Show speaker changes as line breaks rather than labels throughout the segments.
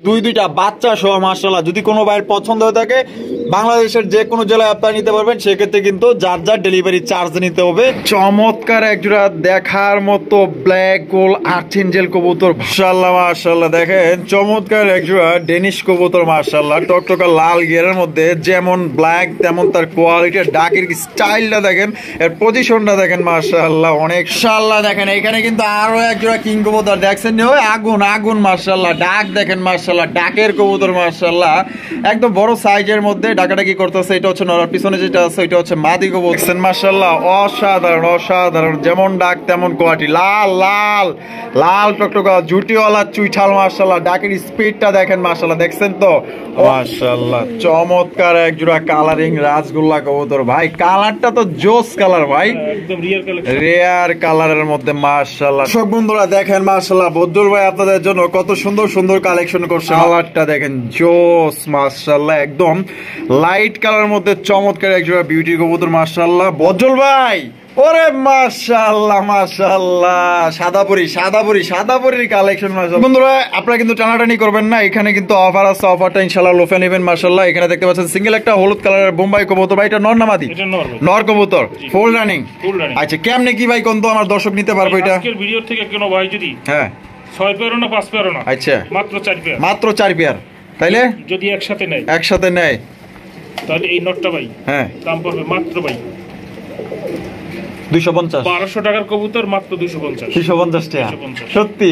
দুইটা বাচ্চা সহ মাশাআল্লাহ যদি কোনো ভাইয়ের পছন্দ হয়ে থাকে বাংলাদেশের যে কোনো জেলায় আপনারা নিতে পারবেন, সেক্ষেত্রে কিন্তু যার যার ডেলিভারি চার্জ নিতে হবে। চমৎকার একজোড়া দেখার মতো ব্ল্যাক গোল আর্চেঞ্জেল কবুতর মাশাআল্লাহ মাশাআল্লাহ। দেখেন চমৎকার একজোড়া ডেনিশ কবুতর মাশাআল্লাহ, টকটকা লাল গিয়ারের মধ্যে যেমন ব্ল্যাক তেমন তার কোয়ালিটি, ডাকের স্টাইলটা দেখেন, এর পজিশনটা দেখেন মাশাআল্লাহ অনেক শাল্লাহ। দেখেন এখানে কিন্তু আরো একজোড়া কিং কবুতর দেখছেন, ওই আগুন আগুন মাশাআল্লাহ, ডাক দেখেন মাশাআল্লাহ, ডাকের কবুতর মাশাআল্লাহ একদম বড় সাইজের মধ্যে ডাকাটা কি করতেছে, এটা হচ্ছে নর, পিছনে যেটা আছে এটা হচ্ছে মাদি কবুতর মাশাআল্লাহ, অসাধারণ অসাধারণ, যেমন ডাক তেমন কোয়ালিটি, লাল লাল লাল টকটকা ঝুটিওয়ালা চুইঠাল মাশাআল্লাহ, ডাকের স্পিডটা দেখেন মাশাআল্লাহ, দেখছেন তো মাশাআল্লাহ। চমৎকার এক জোড়া কালারিং রাজগোল্লা কবুতর ভাই, কালারটা তো জোস কালার ভাই, একদম রেয়ার কালারের মধ্যে মাশাআল্লাহ। সব বন্ধুরা দেখেন মাশাআল্লাহ বদরুল ভাই আপনাদের জন্য কত সুন্দর সুন্দর কালেকশন করছে, কালারটা দেখেন জোস মাশাআল্লাহ, একদম লাইট কালারের মধ্যে চমৎকার এক জোড়া বিউটি কবুতর মাশাআল্লাহ। বদরুল ভাই ওরে মাশাআল্লাহ মাশাআল্লাহ, সাদাপুরি কালেকশন মাশাআল্লাহ। বন্ধুরা আপনারা কিন্তু টানাটানি করবেন না, এখানে কিন্তু অফার আছে, অফারটা ইনশাআল্লাহ লোফে নেবেন মাশাআল্লাহ। এখানে দেখতে পাচ্ছেন সিঙ্গেল একটা হলুদ কালারের বোম্বাই কবুতর ভাই, এটা নর না মাদি? এটা নর কবুতর, ফুল রানিং। আচ্ছা কেমনে কি ভাই কোন তো আমার দর্শক নিতে পারবে এটা? আজকের ভিডিও থেকে কোনো ভাই যদি 6 পেয়ার না 5 পেয়ার না, আচ্ছা মাত্র 4 পেয়ার, মাত্র 4 পেয়ার, তাইলে যদি একসাথে নেয় তাহলে এই নটটা ভাই দাম পড়বে মাত্র ভাই 250, 1200 টাকার কবুতর মাত্র 250 টাকা। সত্যি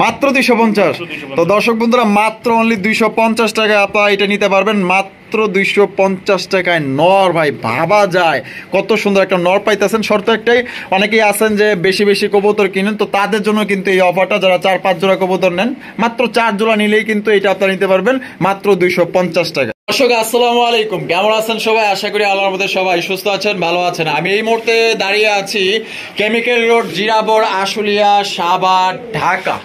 মাত্র 250। তো দর্শক বন্ধুরা মাত্র অনলি 250 টাকায় আপনারা এটা নিতে পারবেন, মাত্র 250 টাকায় নর ভাই, ভাবা যায় কত সুন্দর একটা নর পাইতেছেন। শর্ত একটাই, অনেকেই আছেন যে বেশি বেশি কবুতর কিনেন, তো তাদের জন্য কিন্তু এই অফারটা, যারা 4-5 জোড়া কবুতর নেন মাত্র 4 জোড়া নিলেই কিন্তু এটা আপনারা নিতে পারবেন মাত্র 250 টাকা। দর্শক আসসালামু আলাইকুম, কেমন আছেন সবাই? আশা করি আল্লাহর মধ্যে সবাই সুস্থ আছেন, ভালো আছেন। আমি এই মুহূর্তে দাঁড়িয়ে আছি কেমিক্যাল রোড, জিরাবর, আশুলিয়া, সাভার, ঢাকা,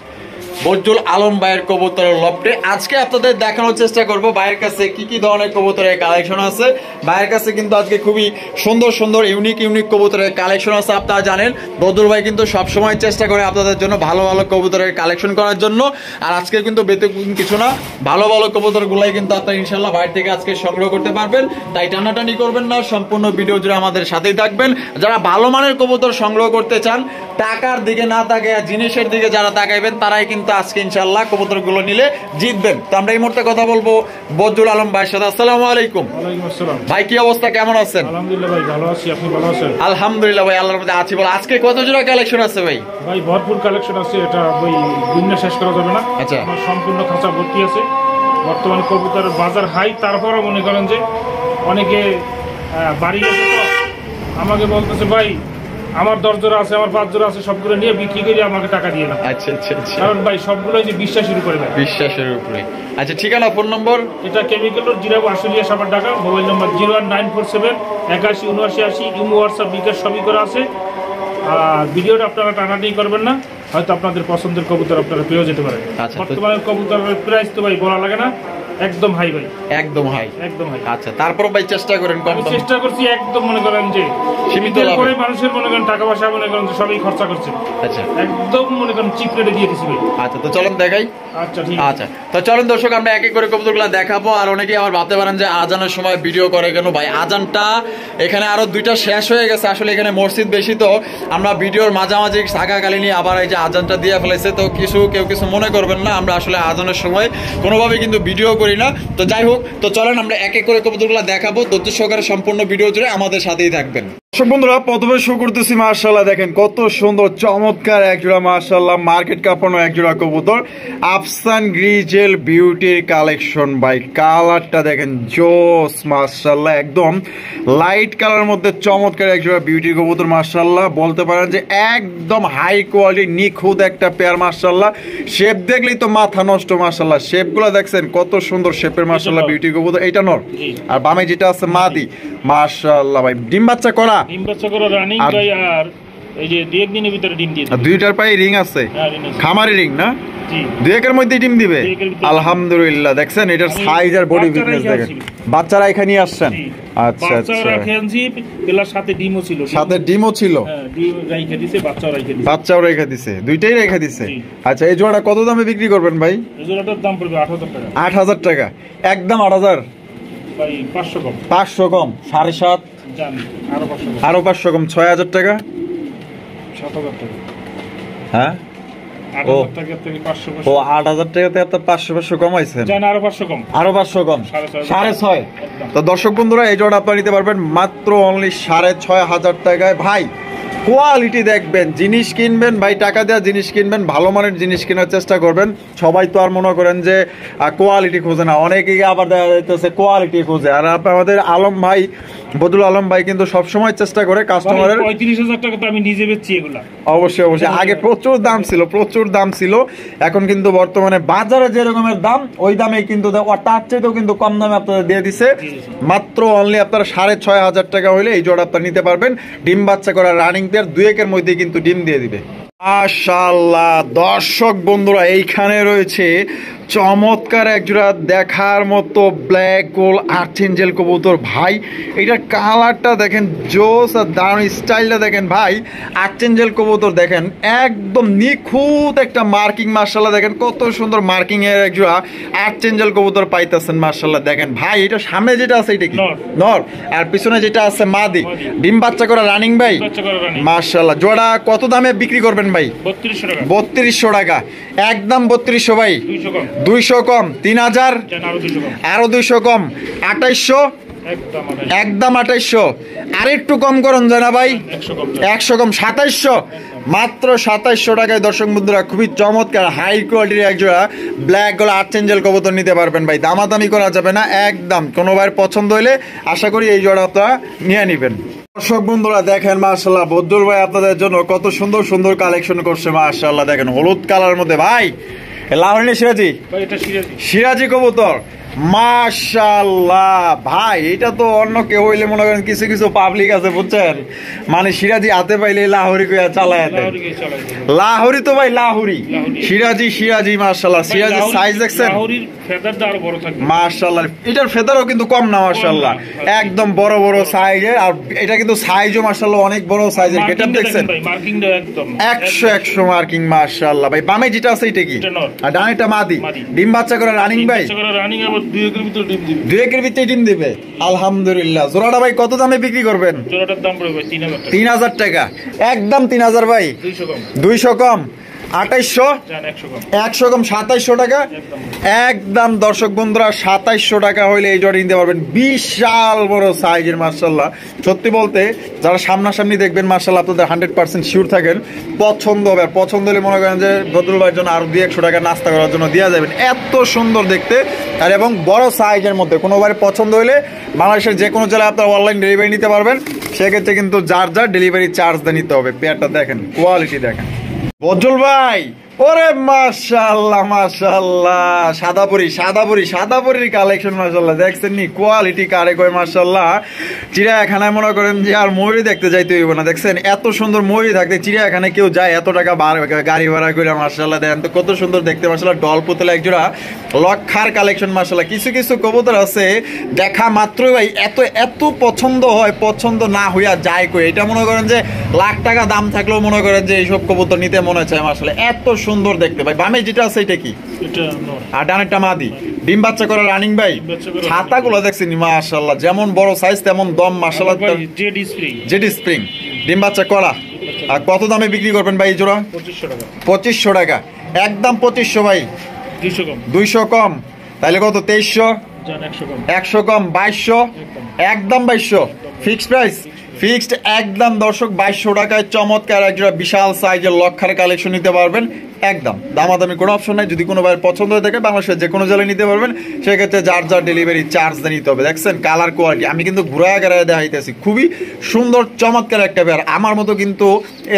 বদরুল আলম ভাইয়ের কবুতরের লফটে। আজকে আপনাদের দেখানোর চেষ্টা করব ভাইয়ের কাছে কি কি ধরনের কবুতরের কালেকশন আছে। ভাইয়ের কাছে কিন্তু আজকে খুবই সুন্দর সুন্দর ইউনিক কবুতরের কালেকশন আছে। আপনারা জানেন বদরুল ভাই কিন্তু সবসময় চেষ্টা করে আপনাদের জন্য ভালো ভালো কবুতরের কালেকশন করার জন্য, আর আজকে কিন্তু ব্যতিক্রম কিছু না, ভালো ভালো কবুতরগুলাই কিন্তু আপনারা ইনশাল্লাহ ভাইয়ের থেকে আজকে সংগ্রহ করতে পারবেন। তাই টানাটানি করবেন না, সম্পূর্ণ ভিডিও জুড়ে আমাদের সাথেই থাকবেন। যারা ভালো মানের কবুতর সংগ্রহ করতে চান, টাকার দিকে না তাকায় জিনিসের দিকে যারা তাকাইবেন, তারাই কিন্তু আজকে ইনশাআল্লাহ কবুতরগুলো নিলে জিতবেন। তো আমরা এই মুহূর্তে কথা বলবো বদরুল আলম ভাইয়ের সাথে। আসসালামু আলাইকুম। ওয়ালাইকুম আসসালাম। ভাই কি অবস্থা, কেমন আছেন? আলহামদুলিল্লাহ ভাই ভালো আছি, আপনি ভালো আছেন? আলহামদুলিল্লাহ ভাই আল্লাহর মধ্যে আছি। বল আজকে কত জোড়া কালেকশন আছে ভাই?
ভাই ভরপুর কালেকশন আছে, এটা ভাই দুনিয়া শেষ করা যাবে না। আচ্ছা আমার সম্পূর্ণ খাঁচা ভর্তি আছে। বর্তমানে কবুতরের বাজার হাই, তারপরও মনে করেন যে অনেকে বাড়ি গেছে তো আমাকে বলতেছে ভাই আমার 10 জোড়া আছে, আমার 5 জোড়া আছে, সবগুলো নিয়ে বিক্রি করে আমাকে টাকা দিয়ে না।
আচ্ছা আচ্ছা আচ্ছা,
কারণ ভাই সবগুলো যে বিশ্বাসের উপরে দেয়,
বিশ্বাসের উপরে। আচ্ছা ঠিকানা, ফোন নম্বর?
এটা chemical road, Zirabo, Ashulia, Savar, Dhaka. Mobile number 01947 81 79 80। Imo, WhatsApp, bKash সবই করা আছে। আর ভিডিওটা আপনারা টানাটানি করবেন না, হয়তো আপনাদের পছন্দের কবুতর আপনারা পেয়েও যেতে পারেন। বর্তমানে কবুতরের প্রাইস তো ভাই বলা লাগে না, একদম হাই ভাই, একদম হাই, একদম হাই।
আচ্ছা তারপর ভাই চেষ্টা করেন,
চেষ্টা করছি একদম মনে করেন যে সীমিত করে মানুষের মনে করেন টাকা পয়সা মনে করেন যে সবই খরচা করছে। আচ্ছা একদম মনে করেন চিপ রেটে দিয়ে দিছি ভাই।
আচ্ছা তো চলেন দেখাই।
আচ্ছা ঠিক
আছে। তো চলেন দর্শক আমরা এক এক করে কবুতরগুলো দেখাবো। আর অনেকেই আবার ভাবতে পারেন যে আজানের সময় ভিডিও করে কেন ভাই, আজানটা এখানে আরো 2টা শেষ হয়ে গেছে। আসলে এখানে মসজিদ বেশি, তো আমরা ভিডিওর মাঝামাঝি থাকাকালীনই আবার এই যে আজানটা দিয়ে ফেলেছে, তো কেউ কিছু মনে করবেন না, আমরা আসলে আজানের সময় কোনোভাবে কিন্তু ভিডিও করি না। তো যাই হোক, তো চলেন আমরা এক এক করে কবুতরগুলো দেখাবো, ধৈর্য সহকারে সম্পূর্ণ ভিডিও জুড়ে আমাদের সাথেই থাকবেন। দর্শক বন্ধুরা প্রথমে শুরু করতেছি মাশাআল্লাহ, দেখেন কত সুন্দর চমৎকার একজোড়া মাশাআল্লাহ মার্কেট কাঁপানো একজোড়া কবুতর, আফসান গ্রিজেল বিউটির কালেকশন ভাই। কালারটা দেখেন জোস মাশাআল্লাহ, একদম লাইট কালারের মধ্যে চমৎকার একজোড়া বিউটি কবুতর মাশাআল্লাহ। বলতে পারেন যে একদম হাই কোয়ালিটি নিখুঁত একটা পেয়ার মাশাআল্লাহ। শেপ দেখলেই তো মাথা নষ্ট মাশাআল্লাহ, শেপগুলো দেখছেন কত সুন্দর শেপের মাশাআল্লাহ বিউটি কবুতর। এইটা নর, আর বামে যেটা আছে মাদি মাশাআল্লাহ ভাই। ডিম বাচ্চা করা,
ডিম বাচ্চা করা রানিং ভাই। আর এই যে 2-1 দিনের ভিতরে ডিম দিয়ে দিবে।
দুইটার পায়ে রিং আছে,
হ্যাঁ, ring আছে।
খামারি রিং না?
জি।
2-1 মধ্যে ডিম দিবে।
2-1 ভিতরে।
আলহামদুলিল্লাহ, দেখছেন এটার সাইজ আর বডি
বাচ্চারা
ফিটনেস দেখেন।
এখানে
বাচ্চারা এখানে আসছেন।
জি।
আচ্ছা আচ্ছা,
বাচ্চারা খেলছি, এলার সাথে ডিমও ছিল।
সাথে ডিমও ছিল,
হ্যাঁ, ডিম রাইখা দিছে, বাচ্চাও রাইখা দিছে।
বাচ্চাও রেখে দিছে, দুইটাই রেখে দিছে।
জি।
আচ্ছা, এই জোড়াটা কত দামে বিক্রি করবেন ভাই?
এই জোড়াটার দাম পড়বে 8,000 টাকা।
8,000 টাকা, একদম 8,000।
ভাই 500 কম।
500 কম, 7.5,
জান আরো 500 কম।
আরো 500 কম, 6,000 টাকা।
7,000 টাকা।
হ্যাঁ,
8,000 টাকা থেকে 500
ও 8,000 টাকাতে আপনার 500 কমাইছেন।
জান আরো 500 কম।
আরো 500 কম, 6,500। তো দর্শক বন্ধুরা, এই জোড়া আপনারা নিতে পারবেন মাত্র অনলি 6,500 টাকায়। ভাই কোয়ালিটি দেখবেন, জিনিস কিনবেন ভাই, টাকা দেওয়া জিনিস কিনবেন, ভালো মানের জিনিস কেনার চেষ্টা করবেন। সবাই তো আর মনে করেন যে কোয়ালিটি খোঁজে না, অনেকেই আবার দেখা যাইতেছে কোয়ালিটি খোঁজে। আর আমাদের আলম ভাই, বদরুল আলম ভাই কিন্তু সবসময় চেষ্টা করে কাস্টমারের।
35,000 টাকা তো আমি নিজে বেচছি এগুলা।
অবশ্যই অবশ্যই, আগে প্রচুর দাম ছিল, প্রচুর দাম ছিল। এখন কিন্তু বর্তমানে বাজারে যে রকমের দাম, ওই দামে কিন্তু তার চাইতেও কিন্তু কম দামে আপনাদের দিয়ে দিছে। মাত্র অনলি আপনারা 6,500 টাকা হইলে এই জোড়া আপনারা নিতে পারবেন। ডিম বাচ্চা করা রানিং পেয়ার, 2-1 মধ্যে কিন্তু ডিম দিয়ে দিবে। মাশাআল্লাহ, দর্শক বন্ধুরা, এইখানে রয়েছে চমৎকার একজোড়া দেখার মতো ব্ল্যাক গোল আর্চেঞ্জেল কবুতর। ভাই এটার কালারটা দেখেন, জোস আর দারুণ স্টাইলটা দেখেন। ভাই আর্চেঞ্জেল কবুতর দেখেন, একদম নিখুঁত একটা মার্কিং। মার্শাল্লাহ দেখেন কত সুন্দর মার্কিং এর একজোড়া আর্চেঞ্জেল কবুতর পাইতেছেন। মার্শাল্লাহ দেখেন ভাই, এটা সামনে যেটা আছে এটা কি নর, আর পিছনে যেটা আছে মাদি। ডিম বাচ্চা করা রানিং ভাই। মার্শাল্লাহ, জোড়া কত দামে বিক্রি করবেন ভাই?
3200 টাকা।
3200 টাকা, একদম 3200 ভাই।
200 কম।
200 কম, 3,000,
জান আরো 200 কম।
আরো 200 কম, 2800,
একদম 2800।
একদম 2800। আর একটু কম করুন জানা ভাই,
100 কম।
100 কম, 2700, মাত্র 2700 টাকায়। দর্শক বন্ধুরা, খুবই চমৎকার হাই কোয়ালিটির একজোড়া ব্ল্যাক গোল আর্চেঞ্জেল কবুতর নিতে পারবেন ভাই। দামাদামি করা যাবে না, একদম। কোনো ভাইয়ের পছন্দ হইলে আশা করি এই জোড়া আপনারা নিয়ে নেবেন। দর্শক বন্ধুরা দেখেন, মাশাআল্লাহ বদরুল ভাই আপনাদের জন্য কত সুন্দর সুন্দর কালেকশন করছে। মাশাআল্লাহ দেখেন, হলুদ কালার মধ্যে ভাই, লাহোরি সিরাজি,
ভাই এটা সিরাজি।
সিরাজি কবুতর। মাশাআল্লাহ ভাই, এটা তো অন্য কেউ হইলে মনে করেন কিছু কিছু পাবলিক আছে বুঝছেন, মানে সিরাজি হাতে পাইলে লাহোরি কইয়া চালায় দেয়। লাহোরি তো ভাই লাহোরি, সিরাজি সিরাজি। মাশাআল্লাহ, সিরাজি সাইজ দেখছেন,
লাহোরির ফেদারটা আরো বড় থাকবে।
মাশাআল্লাহ, এটার ফেদারও কিন্তু কম না মাশাআল্লাহ, একদম বড় বড় সাইজের। আর এটা কিন্তু সাইজও মাশাআল্লাহ অনেক বড় সাইজের। গেটআপ দেখছেন
ভাই, মার্কিংটা একদম
100 মার্কিং। মাশাআল্লাহ ভাই, বামে যেটা আছে এটা কি? আর ডানেটা মাদি। ডিম বাচ্চা করে রানিং ভাই।
রানিং আবার 2-1 এর ভিতরে ডিম দিবে।
2-1 এর ভিতরে ডিম দিবে, আলহামদুলিল্লাহ। জোড়াটা ভাই কত দামে বিক্রি করবেন?
জোড়াটার দাম পড়বে 3,000 টাকা।
3,000 টাকা, একদম 3,000 ভাই।
200 কম।
200 কম, 2800,
জান 100 কম।
100 কম, 2700 টাকা, একদম। দর্শক বন্ধুরা, 2700 টাকা হইলে এই জোড়া নিতে পারবেন। বিশাল বড় সাইজের। মাশাআল্লাহ, সত্যি বলতে যারা সামনাসামনি দেখবেন মাশাআল্লাহ আপনাদের 100% শিওর থাকেন পছন্দ হবে। আর পছন্দ হলে মনে করেন যে বদরুল ভাইয়ের জন্য আরো 200 টাকা নাস্তা করার জন্য দেওয়া যাবেন। এত সুন্দর দেখতে আর এবং বড় সাইজের মধ্যে। কোনোবারে পছন্দ হলে বাংলাদেশের যে কোনো জেলায় আপনারা অনলাইন ডেলিভারি নিতে পারবেন। সেক্ষেত্রে কিন্তু যার যার ডেলিভারি চার্জ দিয়ে নিতে হবে। পেয়ারটা দেখেন, কোয়ালিটি দেখেন বদরুল ভাই। ওরে মাশাআল্লাহ মাশাআল্লাহ, সাদাপুরি কালেকশন মাশাআল্লাহ। দেখছেন নি কোয়ালিটি কারে কয় মাশাআল্লাহ। চিড়িয়াখানায় মনে করেন যে আর ময়ূরী দেখতে যাইতে হইব না। দেখছেন এত সুন্দর ময়ূরী থাকতে চিড়িয়াখানায় কেউ যায় এত টাকা গাড়ি ভাড়া করে। মাশাআল্লাহ দেখেন তো কত সুন্দর দেখতে। মাশাআল্লাহ ডল পুতলা একজোড়া লক্ষার কালেকশন। মাশাআল্লাহ কিছু কিছু কবুতর আছে দেখা মাত্রই ভাই এত এত পছন্দ হয়, পছন্দ না হইয়া যায় কই। এটা মনে করেন যে লাখ টাকা দাম থাকলেও মনে করেন যে এইসব কবুতর নিতে মনে চায়। মাশাআল্লাহ এত সুন্দর দেখতে ভাই। বামে যেটা আছে এটা কি?
এটা নর।
আর ডানেরটা মাদি। ডিম বাচ্চা করা রানিং ভাই। ছাতাগুলো দেখছেন মাশাআল্লাহ, যেমন বড় সাইজ তেমন দম। মাশাআল্লাহ জেড স্প্রিং, ডিম বাচ্চা করা। আর কত দামে বিক্রি করবেন ভাই এই জোড়া?
2500 টাকা।
2500 টাকা, একদম 2500 ভাই।
200 কম।
200 কম, তাহলে কত? 2300,
জান 100 কম।
100 কম, 2200, একদম 2200 ফিক্সড প্রাইস। ফিক্সড একদম দর্শক 2200 টাকায় চমৎকার একজোড়া বিশাল সাইজের লক্ষার কালেকশন নিতে পারবেন। একদম দামাদামি কোনো অপশন নাই। যদি কোনো ভাইয়ের পছন্দ হয়ে থাকে বাংলাদেশের যে কোনো জেলায় নিতে পারবেন। সেক্ষেত্রে যার যার ডেলিভারি চার্জ দিয়ে নিতে হবে। দেখছেন কালার কোয়ালিটি, আমি কিন্তু ঘুরায় গাড়ায় দেখাইতেছি। খুবই সুন্দর চমৎকার একটা পেয়ার। আমার মতো কিন্তু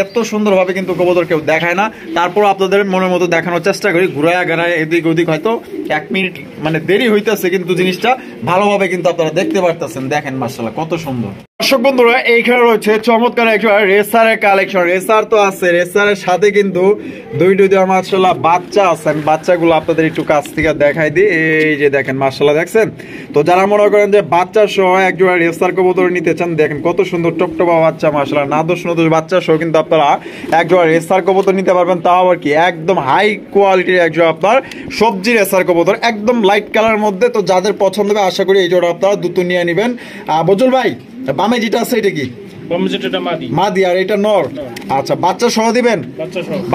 এত সুন্দরভাবে কিন্তু কবুতর কেউ দেখায় না। তারপর আপনাদের মনের মতো দেখানোর চেষ্টা করি। ঘুরায় গাড়ায় এদিক ওদিক হয়তো 1 মিনিট মানে দেরি হইতেছে, কিন্তু জিনিসটা ভালোভাবে কিন্তু আপনারা দেখতে পারতেছেন। দেখেন মাশাআল্লাহ কত সুন্দর। দর্শক বন্ধুরা এইখানে রয়েছে চমৎকার একটা রেসারের কালেকশন। রেসার তো আছে, রেসারের সাথে কিন্তু দুই মাশাআল্লাহ বাচ্চা আছে। আমি বাচ্চাগুলো আপনাদের একটু কাছ থেকে দেখাই দিই। এই যে দেখেন মাশাআল্লাহ, দেখছেন তো? যারা মনে করেন যে বাচ্চা সহ একজোড়া রেসার কবুতর নিতে চান, দেখেন কত সুন্দর টপটপা বাচ্চা মাশাআল্লাহ, নাদোষ বাচ্চা সহ কিন্তু আপনারা একজোড়া রেসার কবুতর নিতে পারবেন। তাও আবার কি একদম হাই কোয়ালিটির একজোড়া আপনার সবজি রেসার কবুতর, একদম লাইট কালার মধ্যে। তো যাদের পছন্দ হবে আশা করি এই জোড়া আপনারা দুটো নিয়ে নেবেন। বজুল ভাই, বামে যেটা আছে এটা কি? মাদি। আর এটা নর? আচ্ছা, বাচ্চা সহ দিবেন?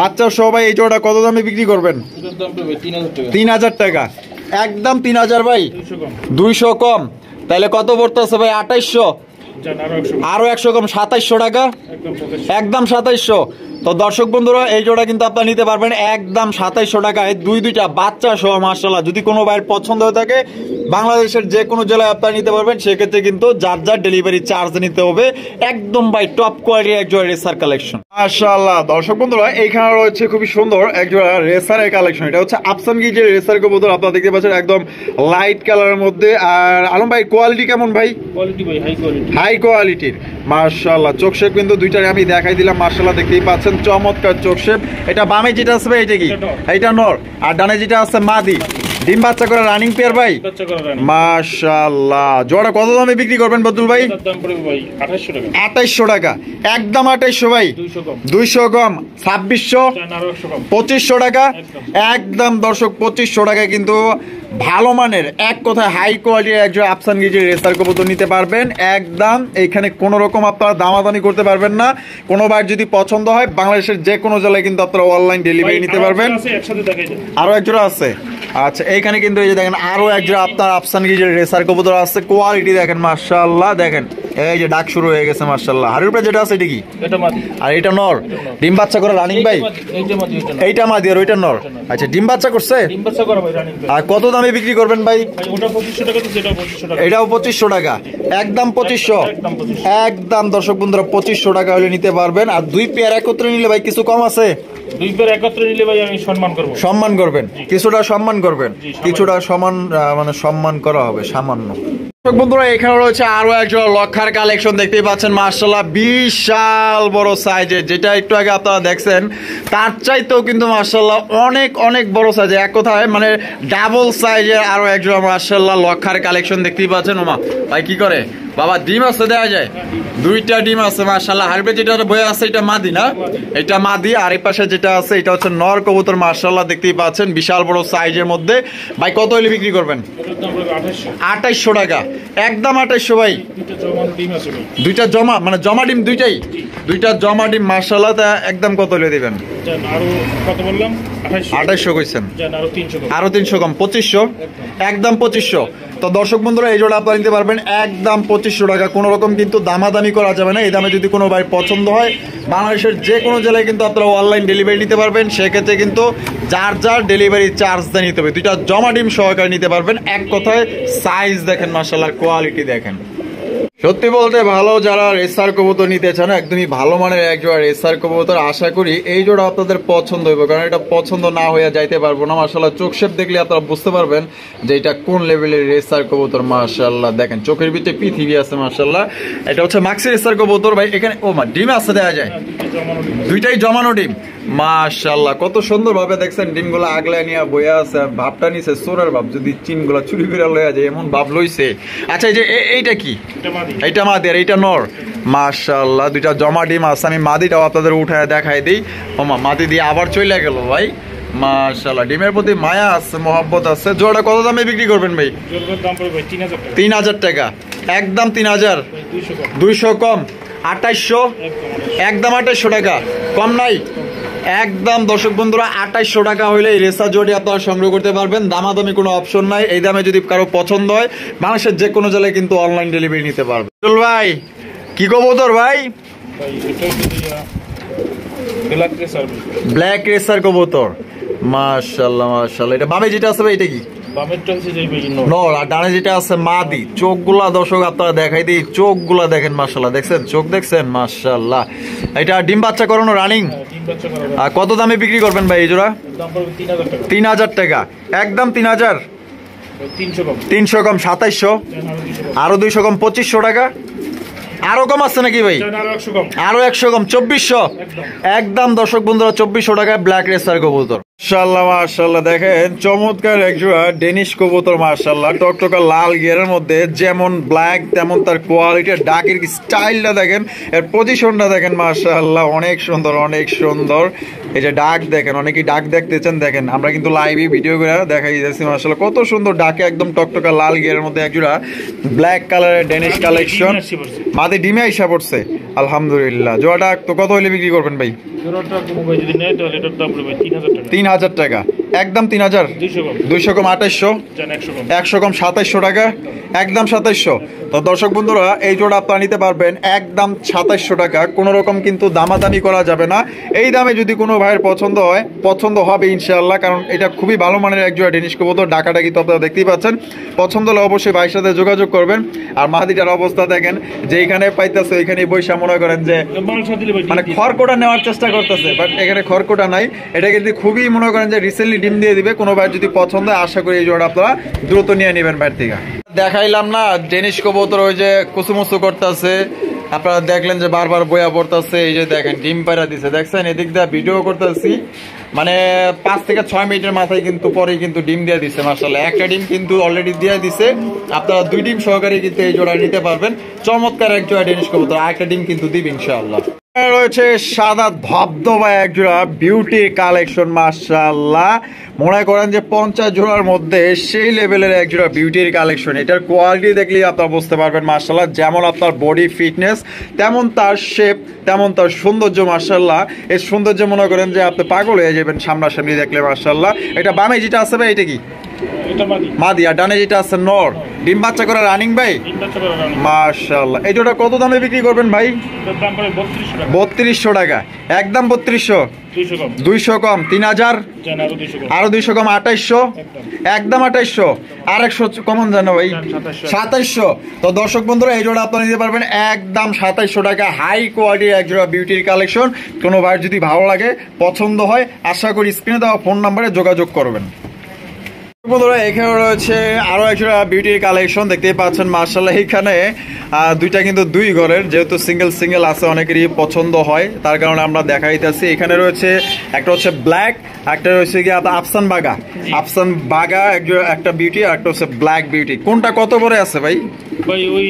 বাচ্চা সহ। ভাই এই জোড়া কত দামে বিক্রি করবেন? 3000 টাকা, একদম 3000 ভাই, 200 কম। তাহলে কত পড়তেছে ভাই? 2800। আরো 100 কম, 2700 টাকা, একদম 2700। তো দর্শক বন্ধুরা এই জোড়া কিন্তু আপনারা নিতে পারবেন একদম 2700 টাকায়, দুইটা বাচ্চা সহ মাশাআল্লাহ। যদি কোনো ভাইয়ের পছন্দ হয়ে থাকে বাংলাদেশের যে কোনো জেলায় আপনারা নিতে পারবেন, সেক্ষেত্রে কিন্তু যার ডেলিভারি চার্জ নিতে হবে। একদম ভাই টপ কোয়ালিটির এক জোড়া রেসার কালেকশন মাশাআল্লাহ। দর্শক বন্ধুরা এইখানে রয়েছে খুবই সুন্দর এক জোড়া রেসারের কালেকশন। এটা হচ্ছে আফসান গিজের রেসার কবুতর, আপনারা দেখতে পাচ্ছেন একদম লাইট কালারের মধ্যে। আর আলম ভাই কোয়ালিটি কেমন ভাই?
কোয়ালিটি ভাই
হাই কোয়ালিটির মাশাআল্লাহ। চোখ শেপ কিন্তু দুইটারে আমি দেখাই দিলাম মাশাআল্লাহ, দেখতেই পাচ্ছেন চমৎকার চোখ শেপ। এটা বামে যেটা আছে ভাই এটা কি? এটা নর। আর ডানে যেটা আছে মাদি। ডিম বাচ্চা করে রানিং পেয়ার ভাই, মাশাআল্লাহ। জোড়া কত দামে বিক্রি করবেন বদুল ভাই? 2800 টাকা, একদম 2800 ভাই, 200 কম, 2600, 2500 টাকা, একদম দর্শক 2500 টাকা কিন্তু ভালো মানের এক কথায় হাই কোয়ালিটির একজন আফসান গিজের রেসার কবুতর নিতে পারবেন একদম। এইখানে কোনো রকম আপনারা দামাদামি করতে পারবেন না। কোনোবার যদি পছন্দ হয় বাংলাদেশের যে কোনো জেলায় কিন্তু আপনারা অনলাইন ডেলিভারি নিতে পারবেন। আরো এক জোড়া আছে। আচ্ছা, এইখানে কিন্তু এই যে দেখেন আরো এক জোড়া আপনার আফসান গিজের রেসার কবুতর আছে। কোয়ালিটি দেখেন মাশাআল্লাহ, দেখেন এই যে ডাক শুরু হয়ে গেছে মাশাআল্লাহ। হাড়ির উপরে যেটা আছে এটা কি? এটা মাদি। আর এটা নর। ডিম বাচ্চা করে রানিং ভাই? এইটা মাদি আর ওইটা নর। আচ্ছা, ডিম বাচ্চা করছে? ডিম বাচ্চা করা ভাই রানিং। আর কত দামে বিক্রি করবেন ভাই? ওটা 2500 টাকা, যেটা 2500 টাকা। এটাও 2500 টাকা, একদম 2500, একদম দর্শক বন্ধুরা 2500 টাকা হলে নিতে পারবেন। আর দুই পেয়ার একত্রে নিলে ভাই কিছু কম আছে? দুই পেয়ার একত্রে নিলে ভাই আমি সম্মান করব। সম্মান করবেন, কিছুটা সম্মান করবেন, কিছুটা সমান মানে সম্মান করা হবে সামান্য। বন্ধুরা এখানে রয়েছে আরো একজন লক্ষার কালেকশন, দেখতেই পাচ্ছেন মাশাআল্লাহ বিশাল বড় সাইজের। যেটা একটু আগে আপনারা দেখছেন তার চাইতেও কিন্তু মাশাআল্লাহ অনেক অনেক বড় সাইজের, এক কথায় মানে ডাবল সাইজের আরো একজন মাশাআল্লাহ লক্ষার কালেকশন দেখতেই পাচ্ছেন। ওমা ভাই কি করে বাবা? ডিম আছে, দেওয়া যায়? দুইটা ডিম আছে মাশাআল্লাহ। হারবে যেটা বয়ে আছে এটা মাদি না? এটা মাদি। আর এই পাশে যেটা আছে এটা হচ্ছে নর কবুতর মাশাআল্লাহ, দেখতেই পাচ্ছেন বিশাল বড় সাইজের মধ্যে। ভাই কত হলে বিক্রি করবেন? 2800 টাকা, একদম 2800 ভাই। দুইটা জমা মানে জমা ডিম দুইটাই? দুইটা জমা ডিম মাশাআল্লাহ। তা একদম কত হলে দিবেন? আরো কত বললাম? 2800 কইছেন? আরো 300 কম, 2500, একদম 2500। তো দর্শক বন্ধুরা এই জোড়া আপনারা নিতে পারবেন একদম 2500 টাকা। কোনো রকম কিন্তু দামাদামি করা যাবে না। এই দামে যদি কোনো ভাই পছন্দ হয় বাংলাদেশের যে কোনো জেলায় কিন্তু আপনারা অনলাইন ডেলিভারি নিতে পারবেন। সেক্ষেত্রে কিন্তু যার ডেলিভারি চার্জ দিয়ে নিতে হবে। দুইটা জমা ডিম সহকারে নিতে পারবেন। এক কথায় সাইজ দেখেন মাশাআল্লাহ, কোয়ালিটি দেখেন। সত্যি বলতে ভালো যারা রেসার কবুতর নিতে চান, একদমই ভালো মানের এক জোড়া রেসার কবুতর, আশা করি এই জোড়া আপনাদের পছন্দ হবে। কারণ এটা পছন্দ না হয়ে যাইতে পারবো না মাশাআল্লাহ। চোখ শেপ দেখলে আপনারা বুঝতে পারবেন যে এটা কোন লেভেলের রেসার কবুতর মাশাআল্লাহ। দেখেন চোখের ভিতরে পৃথিবী আছে মাশাআল্লাহ। এটা হচ্ছে মাক্সি রেসার কবুতর ভাই। এখানে ও মা ডিম আছে, দেওয়া যায়? দুইটাই জমানো ডিম মাশাআল্লাহ। কত সুন্দর ভাবে দেখছেন ডিমগুলো আগলায় নিয়ে বইয়া আছে। ভাবটা নিছে সোরের ভাব, যদি চিনগুলা চুরি করে লইয়া যায় এমন ভাব লইছে। আচ্ছা, এই যে এইটা কি? এইটা মাদি আর এইটা নর মাশাআল্লাহ। দুইটা জমা ডিম আছে। আমি মাদিটাও আপনাদের উঠায় দেখাই দিই। ওমা মাদি দিয়ে আবার চলে গেল ভাই মাশাআল্লাহ। ডিমের প্রতি মায়া আছে, মহব্বত আছে। জোড়া কত দামে বিক্রি করবেন ভাই? 3000 টাকা, একদম 3000, 200 কম, 2800, একদম 2800 টাকা, কম নাই একদম। দর্শক বন্ধুরা 2800 টাকা হইলে এই রেসার জোড়ি আপনারা সংগ্রহ করতে পারবেন। দামাদামি কোনো অপশন নাই। এই দামে যদি কারো পছন্দ হয় বাংলাদেশের যে কোনো জেলায় কিন্তু অনলাইন ডেলিভারি নিতে পারবে। ভাই কি কবুতর ভাই? ব্ল্যাক রেসার কবুতর মাশাআল্লাহ মাশাআল্লাহ। এটা বামে যেটা আছে ভাই এটা কি? নর। আর ডানে যেটা আছে মাদি। চোখগুলা দর্শক আপনারা দেখাই দিই, চোখগুলা দেখেন মাশাআল্লাহ। দেখছেন চোখ দেখছেন মাশাআল্লাহ। এটা ডিম বাচ্চা করানো রানিং। আর কত দামে বিক্রি করবেন ভাই এই জোড়া? 3000 টাকা, একদম 3000, 300 কম, 2700, আরো 200 কম, 2500 টাকা, আরো কম আছে নাকি ভাই?
চান আরো 100 কম।
আরো 100 কম, 2400 একদম দর্শক বন্ধুরা, 2400 টাকায় ব্ল্যাক রেসার কবুতর। মাশাআল্লাহ মাশাআল্লাহ, দেখেন চমৎকার একজোড়া ডেনিশ কবুতর মাশাআল্লাহ, টকটকা লাল গিয়ারের মধ্যে, যেমন ব্ল্যাক তেমন তার কোয়ালিটি, ডাকের স্টাইলটা দেখেন, এর পজিশনটা দেখেন মাশাআল্লাহ, অনেক সুন্দর অনেক সুন্দর। এই যে ডাক দেখেন, অনেকেই ডাক দেখতেছেন, দেখেন আমরা কিন্তু লাইভে ভিডিও করে দেখাই দিয়েছি মাশাআল্লাহ, কত সুন্দর ডাকে, একদম টকটকা লাল গিয়ারের মধ্যে একজোড়া ব্ল্যাক কালারের ডেনিশ কালেকশন। মাদি ডিমে আইসা পড়ছে আলহামদুলিল্লাহ। জোড়াটা তো কত হলে বিক্রি করবেন ভাই?
জোড়াটা কোনো ভাই যদি নেয় তাহলে এটার দাম পড়বে 3000 টাকা।
3000 টাকা একদম, 3000,
200 কম।
200 কম 2800,
চান 100 কম।
100 কম 2700 টাকা একদম 2700। তো দর্শক বন্ধুরা এই জোড়া আপনারা নিতে পারবেন একদম 2700 টাকা, কোনো রকম কিন্তু দামাদামি করা যাবে না। এই দামে যদি কোনো ভাইয়ের পছন্দ হয়, পছন্দ হবে ইনশাআল্লাহ, কারণ এটা খুবই ভালো মানের এক জোড়া ডেনিশ কবুতর। ডাকাটা কিন্তু আপনারা দেখতেই পাচ্ছেন, পছন্দ হলে অবশ্যই ভাইয়ের সাথে যোগাযোগ করবেন। আর মাহাদিটার অবস্থা দেখেন, যেখানে পাইতেছে ওইখানে বৈশা মনে করেন যে
মাল সাথে দিলে ভাই
মানে খড়কোটা নেওয়ার চেষ্টা করতেছে, বাট এখানে খড়কোটা নাই। এটা কিন্তু খুবই মনে করেন যে রিসেন্টলি ডিম দিয়ে দিবে। কোনো ভাই যদি পছন্দ হয়, আশা করি এই জোড়া আপনারা দ্রুত নিয়ে নেবেন ভাইয়ের থেকে। দেখাইলাম না ডেনিশ কবুতর, ওই যে কুসুমুসু করতেছে, আপনারা দেখলেন যে বারবার বয়া পড়তেছে। এই যে দেখেন ডিম পায়রা দিছে, দেখছেন, এদিক দিয়ে ভিডিও করতেছি, মানে 5 থেকে 6 মিনিটের মাথায় কিন্তু পরেই কিন্তু ডিম দিয়ে দিছে মাশাআল্লাহ। একটা ডিম কিন্তু অলরেডি দিয়ে দিছে, আপনারা 2 ডিম সহকারে কিন্তু এই জোড়া নিতে পারবেন। চমৎকার এক জোড়া ডেনিশ কবুতর, আরেকটা ডিম কিন্তু দিবে ইনশাআল্লাহ। রয়েছে সাদা ধবধবা এক জোড়া বিউটি কালেকশন মাশাআল্লাহ, মনে করেন যে 50 জোড়ার মধ্যে সেই লেভেলের এক জোড়া বিউটির কালেকশন। এটার কোয়ালিটি দেখলেই আপনারা বুঝতে পারবেন মাশাআল্লাহ, যেমন আপনার বডি ফিটনেস তেমন তার শেপ, তেমন তার সৌন্দর্য মাশাআল্লাহ। এই সৌন্দর্য মনে করেন যে আপনি পাগল হয়ে যাবেন সামনাসামনি দেখলে মাশাআল্লাহ। এটা বামে যেটা আছে ভাই, এটা কি
এটা মাদি?
মাদি। আর ডানে যেটা আছে নর, ডিম বাচ্চা করা রানিং ভাই মাশাআল্লাহ। এই জোড়া কত দামে বিক্রি করবেন ভাই?
এটার দাম পড়ে 3200 টাকা।
3200 টাকা একদম, 3200,
200 কম।
200 কম 3000,
চান আরো 200 কম।
আরো 200 কম 2800, একদম 2800, আর 100 কমন জানো ভাই 2700। তো দর্শক বন্ধুরা এই জোড়া আপনারা নিতে পারবেন একদম 2700 টাকা, হাই কোয়ালিটির এক জোড়া বিউটির কালেকশন। কোনো ভাইয়ের যদি ভালো লাগে, পছন্দ হয়, আশা করি স্ক্রিনে দেওয়া ফোন নাম্বারে যোগাযোগ করবেন। বন্ধুরা এখানে রয়েছে আরো একটা বিউটির কালেকশন, দেখতেই পাচ্ছেন মাশাআল্লাহ। এখানে দুইটা কিন্তু 2 ঘরের, যেহেতু সিঙ্গেল সিঙ্গেল আছে অনেকেরই পছন্দ হয়, তার কারণে আমরা দেখাইতেছি। এখানে রয়েছে একটা হচ্ছে ব্ল্যাক, একটা রয়েছে কি আফসান বাগা। আফসান বাগা একটা বিউটি, আর একটা হচ্ছে ব্ল্যাক বিউটি। কোনটা কত করে আছে ভাই?
ভাই ওই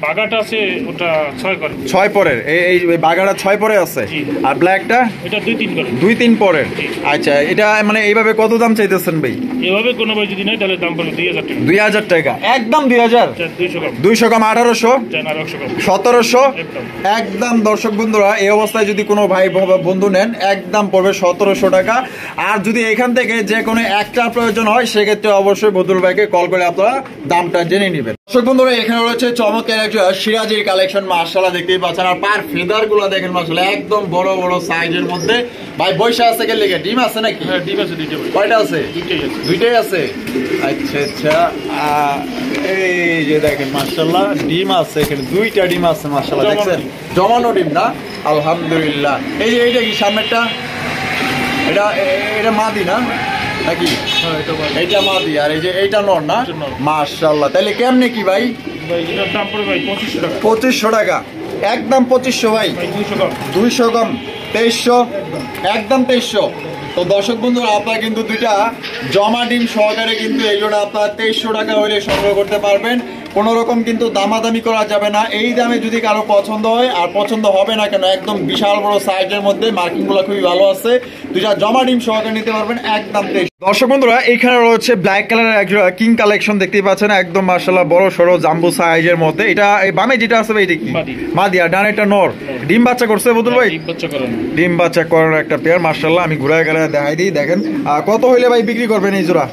বাগাটা আছে ওটা 6 করে।
6 পরের, এই বাগাটা 6 পরে আছে। আর ব্ল্যাকটা
এটা 2-3 করে।
2-3 পরের। আচ্ছা, এটা মানে এইভাবে কত দাম চাইতেছেন ভাই?
এভাবে কোনো ভাই যদি নেয় তাহলে দাম পড়বে 2000 টাকা।
2000 টাকা একদম, 2000,
200 কম।
200 কম 1800,
চান আরো 100 কম।
1700 একদম। দর্শক বন্ধুরা এই অবস্থায় যদি কোনো ভাই বন্ধু নেন, একদম পড়বে 1700 টাকা। আর যদি এখান থেকে যে কোনো একটা প্রয়োজন হয়, সেক্ষেত্রে অবশ্যই বদরুল ভাইকে কল করে আপনারা দামটা জেনে নেবেন। দর্শক বন্ধুরা এখানে রয়েছে চমৎকার একটা সিরাজির কালেকশন মাশাআল্লাহ, দেখতেই পাচ্ছেন। আর পার ফেদার গুলো দেখেন মাশাআল্লাহ, একদম বড় বড় সাইজের মধ্যে। ভাই বৈশা আছে কে লেগে? ডিম আছে নাকি?
হ্যাঁ ডিম আছে, দুইটা।
কয়টা আছে?
দুইটাই আছে।
দুইটাই আছে। আচ্ছা আচ্ছা, এই যে দেখেন মাশাআল্লাহ ডিম আছে এখানে, 2টা ডিম আছে মাশাআল্লাহ, দেখছেন জমানো ডিম না আলহামদুলিল্লাহ। এই যে এইটা কি সামনেরটা? এটা মাদি না নাকি?
হ্যাঁ
এইটা মাদি, আর এই যে এইটা নর না মাশাআল্লাহ। তাহলে কেমনে কি ভাই?
ভাই এটার দাম পড়বে ভাই 2500 টাকা।
2500 টাকা একদম, 2500 ভাই।
200 কম।
200 কম 2300, একদম 2300। তো দর্শক বন্ধুরা আপনারা কিন্তু 2টা জমা ডিম সহকারে কিন্তু এই জোড়া আপনারা 2300 টাকা হলে সংগ্রহ করতে পারবেন। কোনো রকম কিন্তু দামাদামি করা যাবে না। এই দামে যদি কারো পছন্দ হয়, আর পছন্দ হবে না কেন, একদম বিশাল বড় সাইজের মধ্যে, মার্কিং গুলো খুবই ভালো আছে, 2টা জমা ডিম সহকারে নিতে পারবেন একদম 2300। দর্শক বন্ধুরা এখানে রয়েছে ব্ল্যাক কালারের এক কিং কালেকশন, দেখতেই পাচ্ছেন একদম মাশাআল্লাহ বড় সড়ো জাম্বু সাইজের মধ্যে। এটা এই বামে যেটা আছে ভাই, এটা কি মাদি? আর ডানে একটা নর। ডিম বাচ্চা করছে বদরুল ভাই? ডিম বাচ্চা করার একটা পেয়ার মাশাআল্লাহ। আমি ঘুরায় গেলে দেখাই দিই, দেখেন কত হইলে ভাই বিক্রি করবেন এই জোড়া?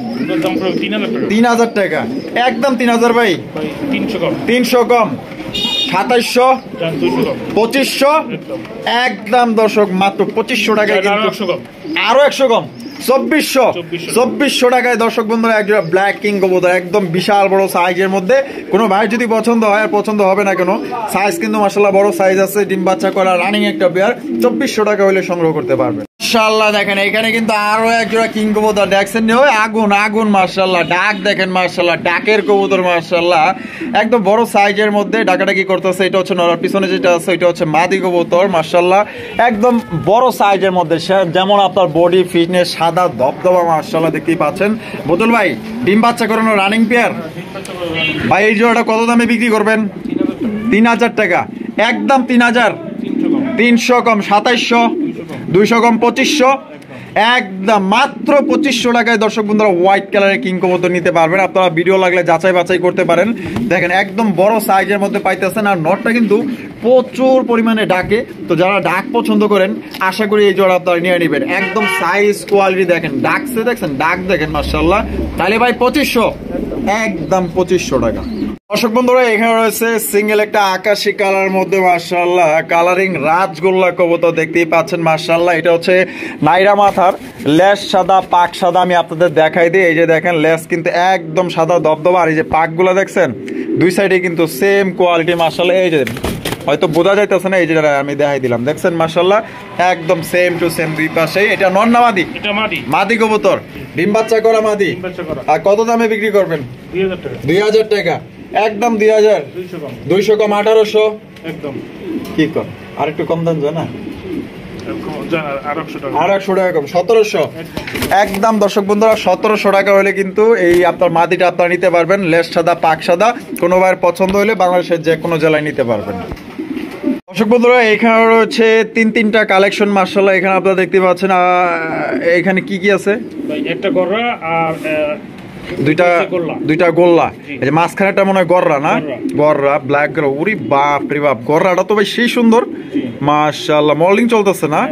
3000 টাকা একদম, 3000 ভাই। 300 কম 2700, 2500 একদম। দর্শক মাত্র 2500 টাকায় কিন্তু, আরো 100 কম 2400 টাকায় দর্শক বন্ধুরা একজোড়া ব্ল্যাক কিং কবুতর, একদম বিশাল বড় সাইজের মধ্যে। কোনো ভাই যদি পছন্দ হয়, আর পছন্দ হবে না কেন, সাইজ কিন্তু মাশাআল্লাহ বড় সাইজ আছে, ডিম বাচ্চা করা রানিং একটা পেয়ার, 2400 টাকা হলে সংগ্রহ করতে পারবেন। মাশাআল্লাহ দেখেন এখানে কিন্তু আরো এক জোড়া কিং কবুতর দেখছেন ওই আগুন আগুন মাশাআল্লাহ ডাক দেখেন মাশাআল্লাহ ডাকের কবুতর মাশাআল্লাহ একদম বড় সাইজের মধ্যে ডাকাডাকি করতেছে এটা হচ্ছে নরার পিছনে যেটা আছে এটা হচ্ছে মাদি কবুতর মাশাআল্লাহ একদম বড় সাইজের মধ্যে যেমন আপনার বডি ফিটনেস সাদা দবদবা মাশাআল্লাহ দেখতেই পাচ্ছেন বোতল ভাই ডিম বাচ্চা করানো রানিং পেয়ার ভাই এই জোড়াটা কত দামে বিক্রি করবেন 3000 টাকা একদম 3000 300 কম 2700 200 কম 2500 একদম মাত্র 2500 টাকায় দর্শক বন্ধুরা হোয়াইট কালারের কিং কবুতর নিতে পারবেন আপনারা ভিডিও লাগলে যাচাই বাছাই করতে পারেন দেখেন একদম বড় সাইজের মধ্যে পাইতেছেন আর নটটা কিন্তু প্রচুর পরিমাণে ডাকে তো যারা ডাক পছন্দ করেন আশা করি এই জোড়া আপনারা নিয়ে নেবেন একদম সাইজ কোয়ালিটি দেখেন ডাকছে দেখছেন ডাক দেখেন মাশাআল্লাহ তাহলে ভাই 2500 একদম 2500 টাকা দর্শক বন্ধুরা এখানে রয়েছে সিঙ্গেল একটা আকাশী কালার মধ্যে মাশাআল্লাহ কালারিং রাজগোল্লা কবুতর দেখতেই পাচ্ছেন মাশাআল্লাহ এটা হচ্ছে নাইরা মাথার লেস সাদা পাক সাদা আমি আপনাদের দেখাই দিই এই যে দেখেন লেস কিন্তু একদম সাদা দবদবা আর এই যে পাকগুলো দেখছেন দুই সাইডে কিন্তু সেম কোয়ালিটি মাশাআল্লাহ এই যে হয়তো বোঝা যাইতেছে না এই যে আমি দেখাই দিলাম দেখছেন মাশাআল্লাহ একদম সেম টু সেম দুই পাশে এটা নর না মাদি
এটা মাদি
মাদি কবুতর ডিম বাচ্চা করা মাদি আর কত দামে বিক্রি করবেন
2000 টাকা
2000 টাকা একদম 2000 200 কম 1800
একদম
কি কর আর একটু কম দাম জানা
আর 100 টাকা
আর 100 টাকা কম 1700 একদম দর্শক বন্ধুরা 1700 টাকা হলে কিন্তু এই আপনার মাদিটা আপনারা নিতে পারবেন লেস সাদা পাক সাদা কোনো ভাইয়ের পছন্দ হলে বাংলাদেশের যে কোনো জেলায় নিতে পারবেন দর্শক বন্ধুরা এখানে রয়েছে তিনটা কালেকশন মাশাআল্লাহ এখানে আপনারা দেখতে পাচ্ছেন এখানে কি কি আছে
ভাই একটা গররা আর
দুইটা গোল্লা এই যে মাঝখানেটা মনে হয় গররা না গররা ব্ল্যাক গররা উরি বাপ রে বাপ গররাটা তো ভাই সেই সুন্দর মাশাআল্লাহ মল্ডিং চলতেছে না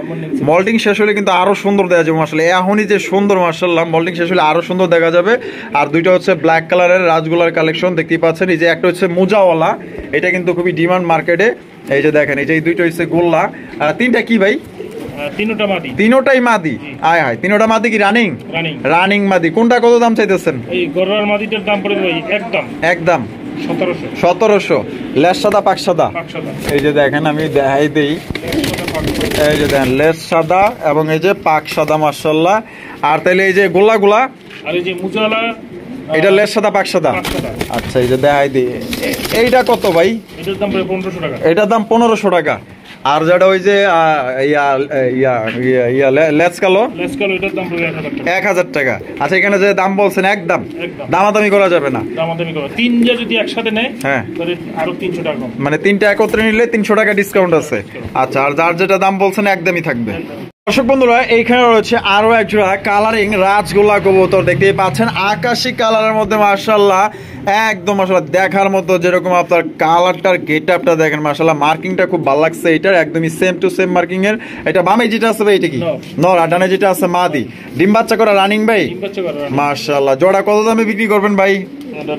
মল্ডিং শেষ হলে কিন্তু আরো সুন্দর দেখা যাবে মাশাআল্লাহ এখনই যে সুন্দর মাশাআল্লাহ মল্ডিং শেষ হলে আরো সুন্দর দেখা যাবে আর দুইটা হচ্ছে ব্ল্যাক কালারের রাজগোলার কালেকশন দেখতেই পাচ্ছেন এই যে একটা হচ্ছে মুজাওয়ালা এটা কিন্তু খুবই ডিমান্ড মার্কেটে এই যে দেখেন এই যে দুইটা হচ্ছে গোল্লা তিনটা কি ভাই তিনোটাই মাদি আয় হায় তিনোটা মাদি কি রানিং মাদি কোনটা কত দাম চাইতেছেন
এই গররার মাদিটার দাম পড়ে ভাই একদম
1700 লেস সাদা পাক সাদা এই যে দেখেন আমি দেখাই দেই এই যে দেখেন লেস সাদা এবং এই যে পাক সাদা মাশাআল্লাহ আর তাইলে এই যে গোল্লাগুলা
আর এই যে মুজাওয়ালা
এটা লেস সাদা পাক সাদা আচ্ছা এই যে দেখাই দিই এইটা কত ভাই
এটার দাম 1500 টাকা
এটার দাম 1500 টাকা আর যেটা ওই যে লেস কালো
এটার দাম
1000 টাকা আচ্ছা এখানে যে দাম বলছেন একদম দামাদামি করা যাবে না
তিনটা যদি একসাথে নেয়
হ্যাঁ
তাহলে আরো 300 টাকা
মানে তিনটা একত্রে নিলে 300 টাকা ডিসকাউন্ট আছে আচ্ছা আর যার যেটা দাম বলছেন একদমই থাকবে দর্শক বন্ধুরা এইখানে রয়েছে আরো এক জোড়া কালারিং রাজগোল্লা কবুতর দেখতেই পাচ্ছেন আকাশী কালারের মধ্যে মাশাআল্লাহ একদম মাশাআল্লাহ দেখার মতো যেরকম আপনার কালারটার গেটআপটা দেখেন মাশাআল্লাহ মার্কিংটা খুব ভালো লাগছে এটার একদমই সেম টু সেম মার্কিং এর এটা বামে যেটা আছে ভাই এটা কি নর আর ডানে যেটা আছে মাদি ডিম বাচ্চা করা রানিং ভাই মাশাআল্লাহ জোড়া কত দামে বিক্রি করবেন ভাই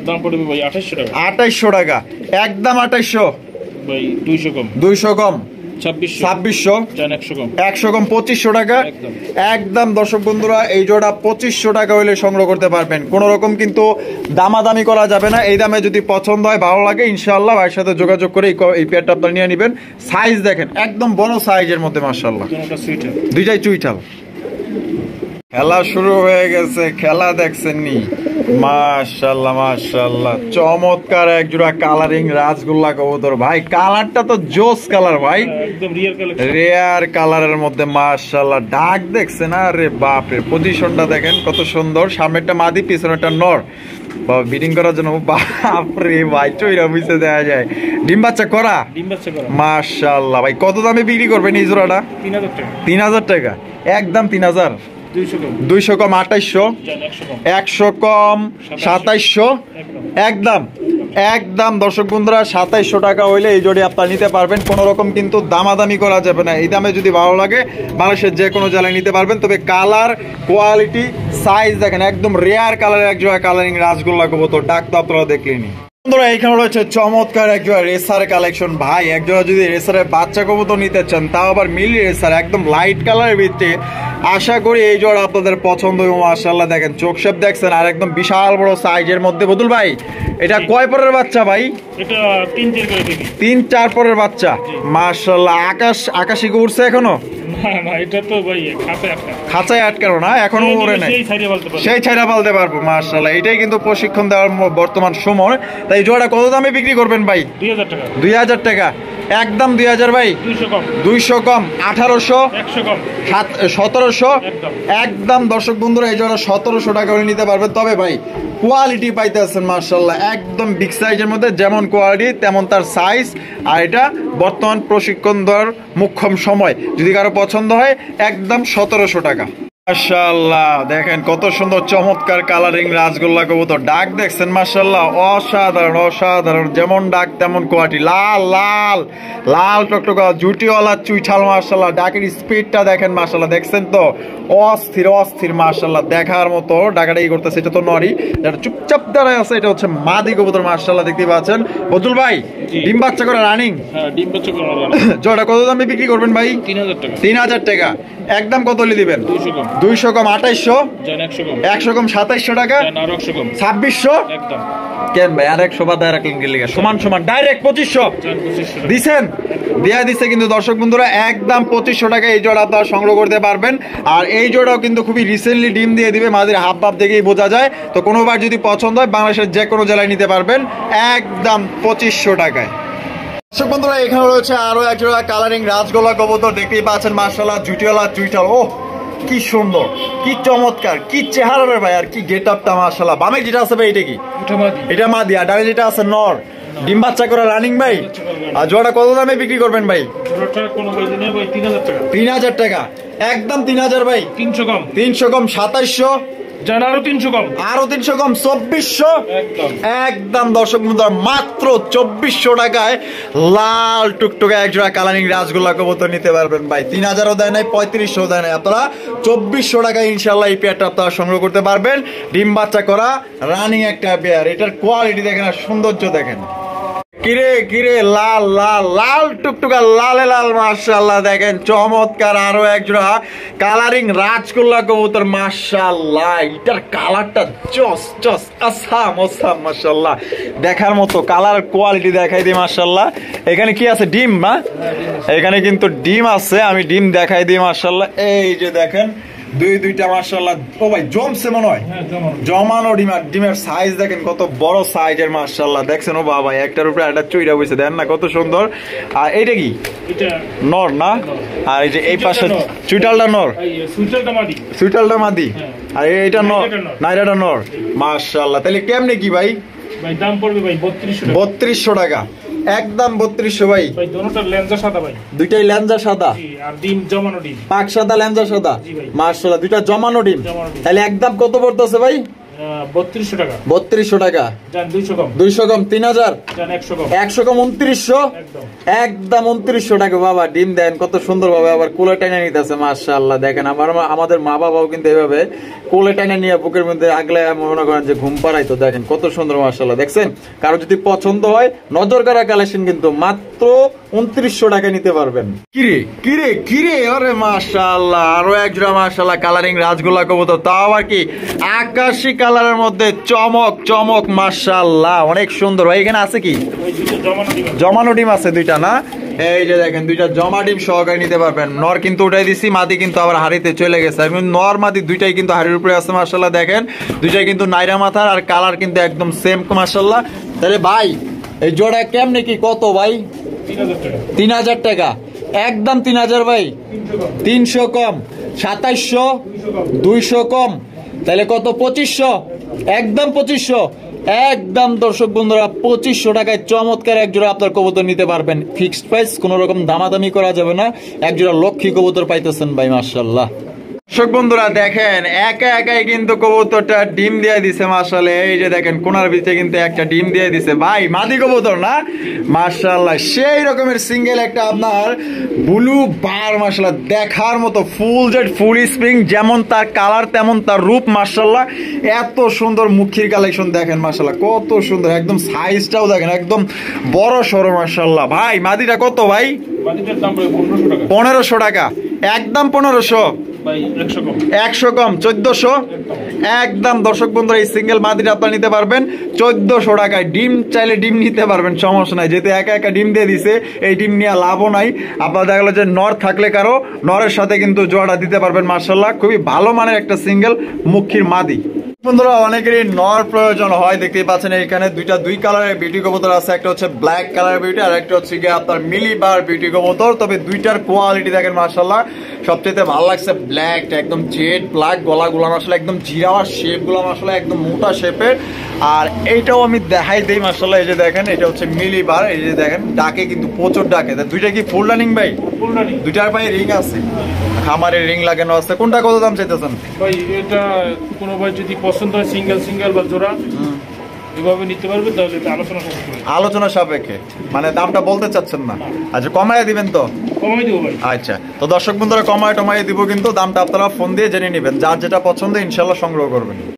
দাম পড়বে ভাই 2800 টাকা
2800 টাকা একদম 2800
ভাই 200 কম
200 কম
2600
100 কম 2500 টাকা একদম দর্শক বন্ধুরা এই জোড়া 2500 টাকা হলে সংগ্রহ করতে পারবেন কোন রকম কিন্তু দামাদামি করা যাবে না এই দামে যদি পছন্দ হয় ভালো লাগে ইনশাআল্লাহ ভাইয়ের সাথে যোগাযোগ করে এই পেয়ারটা আপনারা নিয়ে নেবেন সাইজ দেখেন একদম বড় সাইজের মধ্যে মাশাআল্লাহ দুইটাই চুইটাল খেলা শুরু হয়ে গেছে খেলা দেখছেন নি মাশাআল্লাহ মাশাআল্লাহ চমৎকার এক জোড়া কালারিং রাজগোল্লা কবুতর ভাই কালারটা তো জোস কালার ভাই
একদম
রিয়ার কালারের মধ্যে মাশাআল্লাহ ডাক দেখছেন আরে বাপ রে পজিশনটা দেখেন কত সুন্দর সামনেরটা মাদি পিছনেরটা নর বিডিং করার জন্য বাপ রে ভাই চইরা বুঝতে দেয়া যায় ডিম বাচ্চা করা মাশাআল্লাহ ভাই কত দামে বিক্রি করবেন এই জোড়াটা 3000 টাকা একদম 3000 200 কম 2800 100 কম 2700 একদম দর্শক বন্ধুরা 2700 টাকা হইলে এই জোড়ি আপনারা নিতে পারবেন কোনো রকম কিন্তু দামাদামি করা যাবে না এই দামে যদি ভালো লাগে বাংলাদেশের যে কোনো জেলায় নিতে পারবেন তবে কালার কোয়ালিটি সাইজ দেখেন একদম রেয়ার কালারের এক জোড়া কালারিং রাজগোল্লা কবুতর ডাক তো আপনারা দেখলেনি বন্ধুরা এখানে রয়েছে চমৎকার এক জোড়া রেসার কালেকশন ভাই এক জোড়া যদি রেসারের বাচ্চা কবুতর নিতে চান তাও আবার মিলি রেসার একদম লাইট কালারের ভিতরে আশা করি এই জোড়া আপনাদের পছন্দ এবং মাশাআল্লাহ দেখেন চোখ শেপ দেখছেন আর একদম বিশাল বড় সাইজের মধ্যে বদুল ভাই এটা কয় পরের বাচ্চা ভাই
এটা 3-4
পরের বাচ্চা মাশাআল্লাহ আকাশি উড়ছে এখনো
না এটা তো ভাই খাঁচায় আটকা।
খাঁচায় আটকানো না, এখনো ওরে নাই, সেই ছাইরা পালতে পারবো। মাশাআল্লাহ, এটাই কিন্তু প্রশিক্ষণ দেওয়ার বর্তমান সময়। তাই জোড়া কত দামে বিক্রি করবেন ভাই?
2000 টাকা।
2000 টাকা একদম। 2000 ভাই,
200 কম,
200 কম, 1800,
100 কম,
1700
একদম।
একদম। দর্শক বন্ধুরা, এই জোড়া 1700 টাকা করে নিতে পারবেন। তবে ভাই কোয়ালিটি পাইতেছেন মাশাআল্লাহ, একদম বিগ সাইজের মধ্যে, যেমন কোয়ালিটি তেমন তার সাইজ। আর এটা বর্তমান প্রশিক্ষণ দেওয়ার মুখ্যম সময়, যদি কারো পছন্দ হয় একদম 1700 টাকা। মাশাআল্লাহ, দেখেন কত সুন্দর চমৎকার কালারিং রাজগোল্লা কবুতর। ডাক দেখছেন মাশাআল্লাহ, অসাধারণ অসাধারণ, যেমন ডাক তেমন কোয়ালিটি। লাল লাল লাল টকটকা জুটিওয়ালা চুইঠাল মাশাআল্লাহ। ডাকের স্পিডটা দেখেন মাশাআল্লাহ, দেখছেন তো, অস্থির অস্থির মাশাআল্লাহ, দেখার মতো। ডাকাডাকি করতেছে, এটা তো নরি, এটা চুপচাপ দাঁড়ায় আছে, এটা হচ্ছে মাদি কবুতর মাশাআল্লাহ, দেখতে পাচ্ছেন। বদুল ভাই, ডিম বাচ্চা করে রানিং,
হ্যাঁ ডিম বাচ্চা করে রানিং।
জোড়া কত দামে বিক্রি করবেন ভাই?
3000 টাকা।
3000 টাকা একদম। কত হলে দিবেন?
200 কম,
200 কম, 2800,
জান 100 কম,
100 কম, 2700 টাকা,
জান আর 100 কম,
2600।
একদম।
কেন ভাই আর 100 বাদ রাখলেন কি লিগা? সমান সমান ডাইরেক্ট 2500
জান 2500 টাকা।
দিছেন, দেয়া দিছে কিন্তু দর্শক বন্ধুরা, একদম 2500 টাকা এই জোড়া আপনারা সংগ্রহ করতে পারবেন। আর এই জোড়াও কিন্তু খুবই রিসেন্টলি ডিম দিয়ে দিবে, মাঝের হাফ হাফ দেখেই বোঝা যায়। তো কোনোবার যদি পছন্দ হয় বাংলাদেশের যে কোনো জেলায় নিতে পারবেন একদম 2500 টাকায়। দর্শক বন্ধুরা, এখানে রয়েছে আরো এক জোড়া কালারিং রাজগোল্লা কবুতর, দেখতেই পাচ্ছেন মাশাআল্লাহ, জুটিওয়ালা চুইটাল। ও কি সুন্দর, কি চমৎকার, কি চেহারা রে ভাই, আর কি গেট আপটা মাশাআল্লাহ। বামে যেটা আছে ভাই, এটা কি? এটা মাদি। আর ডানে যেটা আছে নর, ডিম বাচ্চা করা রানিং ভাই। আর জোড়া কত দামে বিক্রি করবেন ভাই?
জোড়াটা কোনো ভাই দিনে ভাই 3000 টাকা।
3000 টাকা একদম। 3000 ভাই,
300 কম,
300 কম, 2700,
জান আরো 300 কম,
আরো 300 কম, 2400
একদম।
একদম। দর্শক বন্ধুরা, মাত্র 2400 টাকায় লাল টুকটুকে এক জোড়া কালারিং রাজগোল্লা কবুতর নিতে পারবেন ভাই। 3000ও দেয় নাই, 3500ও দেয় নাই, আপনারা 2400 টাকায় ইনশাল্লাহ এই পেয়ারটা আপনারা সংগ্রহ করতে পারবেন। ডিম বাচ্চা করা রানিং একটা পেয়ার। এটার কোয়ালিটি দেখেন আর সৌন্দর্য দেখেন। কিরে কিরে, লাল লাল লাল টুকটুকা লালে লাল মাশাআল্লাহ, দেখেন চমৎকার আরো এক জোড়া কালারিং রাজগোল্লা কবুতর মাশাআল্লাহ। এটার কালারটা চস চস আসাম আসাম মাশাআল্লাহ, দেখার মতো। কালার কোয়ালিটি দেখাই দিই মাশাআল্লাহ। এখানে কি আছে? ডিম না? এখানে কিন্তু ডিম আছে, আমি ডিম দেখাই দিই মাশাআল্লাহ। এই যে দেখেন দুইটা মাশাআল্লাহ। ও ভাই জমছে মনে হয়, জমানো ডিম। আর ডিমের সাইজ দেখেন কত বড় সাইজের মাশাআল্লাহ, দেখছেন? ও বাবা, একটার উপরে একটা চুইরা বসে, দেন না কত সুন্দর। আর এইটা কি?
এটা
নর না? আর এই যে এই পাশে চুইটালটা নর,
সুইটালটা মাদি,
সুইটালটা মাদি। আর এইটা নর, নাইরাটা নর মাশাআল্লাহ। তাহলে কেমনে কি ভাই?
ভাই দাম পড়বে ভাই 3200 টাকা।
3200 টাকা একদম। 3200 ভাই।
ভাই দোনোটার লেন্সা সাদা ভাই,
দুইটাই লেঞ্জা সাদা,
জি। আর ডিম জমানো ডিম,
পাক সাদা লেঞ্জা সাদা মাশাআল্লাহ, দুইটা জমানো ডিম। তাহলে একদম কত পড়তেছে ভাই?
3200 টাকা।
3200 টাকা
জান 200 কম,
200 কম, 3000,
জান 100 কম,
100 কম, 2900
একদম।
একদম 2900 টাকা। বাবা ডিম দেন কত সুন্দর ভাবে, আবার কোলে টেনে নিতেছে মাশাআল্লাহ। দেখেন আমাদের মা বাবাও কিন্তু এইভাবে কোলে টেনে নিয়ে বুকের মধ্যে আগলে মনে করেন যে ঘুম পাড়াইতো। দেখেন কত সুন্দর মাশাআল্লাহ, দেখছেন? কারো যদি পছন্দ হয় নজর কাড়া কালেকশন কিন্তু মাত্র 2900 টাকা নিতে পারবেন। কিরে কিরে কিরে, আরে মাশাআল্লাহ, আরো এক জোড়া মাশাআল্লাহ কালারিং রাজগোল্লা কবুতর, তাও আবার কি আকাশী কালারের মধ্যে চমক চমক মাশাআল্লাহ, অনেক সুন্দর ভাই। এখানে আছে কি?
ওই দুটো জমানো ডিম,
জমানো ডিম আছে দুইটা না? এই যে দেখেন দুইটা জমা ডিম সহকারে নিতে পারবেন। নর কিন্তু উঠাই দিছি, মাদি কিন্তু আবার হাড়িতে চলে গেছে। নর মাদি দুইটাই কিন্তু হাড়ির উপরে আছে মাশাআল্লাহ। দেখেন দুইটাই কিন্তু নাইরা মাথার, আর কালার কিন্তু একদম সেম মাশাআল্লাহ। তাহলে ভাই এই জোড়া কেমনে কি কত ভাই?
3000 টাকা।
3000 টাকা একদম। 3000 ভাই, 300 কম, 2700, 200 কম, তাহলে কত? 2500 একদম। 2500 একদম। দর্শক বন্ধুরা, 2500 টাকায় চমৎকার এক জোড়া আপনার কবুতর নিতে পারবেন। ফিক্সড প্রাইস, কোন রকম দামাদামি করা যাবে না। এক জোড়া লক্ষ্মী কবুতর পাইতেছেন ভাই মাশাআল্লাহ। দর্শক বন্ধুরা দেখেন একা একাই কিন্তু কবুতরটা ডিম দিয়ে দিছে মাশাআল্লাহ। এই যে দেখেন কোনার ভিতরে কিন্তু একটা ডিম দিয়ে দিছে ভাই, মাদি কবুতর না মাশাআল্লাহ। সেই রকমের সিঙ্গেল একটা আপনার ব্লু বার মাশাআল্লাহ, দেখার মতো ফুল জেড ফুল স্প্রিং, যেমন তার কালার তেমন তার রূপ মাশাআল্লাহ। এত সুন্দর মুখির কালেকশন দেখেন মাশাআল্লাহ, কত সুন্দর। একদম সাইজটাও দেখেন একদম বড় সড়ো মাশাআল্লাহ। ভাই মাদিটা কত ভাই?
মাদিটার দাম পড়বে 1500 টাকা।
1500 টাকা একদম। 1500
ভাই 100 কম
100 কম 1400 একদম। দর্শক বন্ধুরা এই সিঙ্গেল মাদিটা আপনারা নিতে পারবেন 1400 টাকায়। ডিম চাইলে ডিম নিতে পারবেন, সমস্যা নাই, যেহেতু একা একা ডিম দিয়ে দিছে এই ডিম নিয়ে লাভও নাই। আপনারা দেখা গেল যে নর থাকলে কারো নরের সাথে কিন্তু জোড়াটা দিতে পারবেন। মার্শাল্লাহ খুবই ভালো মানের একটা সিঙ্গেল মুখির মাদি। বন্ধুরা অনেকেরই নর প্রয়োজন হয়, দেখতেই পাচ্ছেন এখানে দুই কালারের বিউটি কবুতর আছে, একটা হচ্ছে ব্ল্যাক কালার বিউটি আর একটা হচ্ছে গিয়ে আপনার মিলিবার বিউটি কবুতর। তবে দুইটার কোয়ালিটি দেখেন মাশাআল্লাহ সবচেয়ে ভালো লাগছে ব্ল্যাকটা, একদম জেড ব্ল্যাক, গলাগুলো আসলে একদম জিরাওয়ার শেপ গুলো আসলে একদম মোটা শেপের। আর এইটাও আমি দেখাই দেই মাশাআল্লাহ, এই যে দেখেন এটা হচ্ছে মিলিবার, এই যে দেখেন ডাকে কিন্তু প্রচুর ডাকে। দুইটা কি ফুল রানিং ভাই?
ফুল রানিং,
দুইটার পায়ে রিং আছে, খামারের রিং লাগানো আছে। কোনটা কত দাম চাইতেছেন
ভাই? এটা কোনো ভাই যদি পছন্দ হয় সিঙ্গেল বা জোড়া এভাবে নিতে পারবে, তাহলে এটা
আলোচনা সাপেক্ষে, মানে দামটা বলতে চাচ্ছেন না? আচ্ছা কমায় দিবেন তো?
কমাই দেবো ভাই।
আচ্ছা তো দর্শক বন্ধুরা কমায় টমায় দিব, কিন্তু দামটা আপনারা ফোন দিয়ে জেনে নেবেন, যার যেটা পছন্দ ইনশাল্লাহ সংগ্রহ করবেন।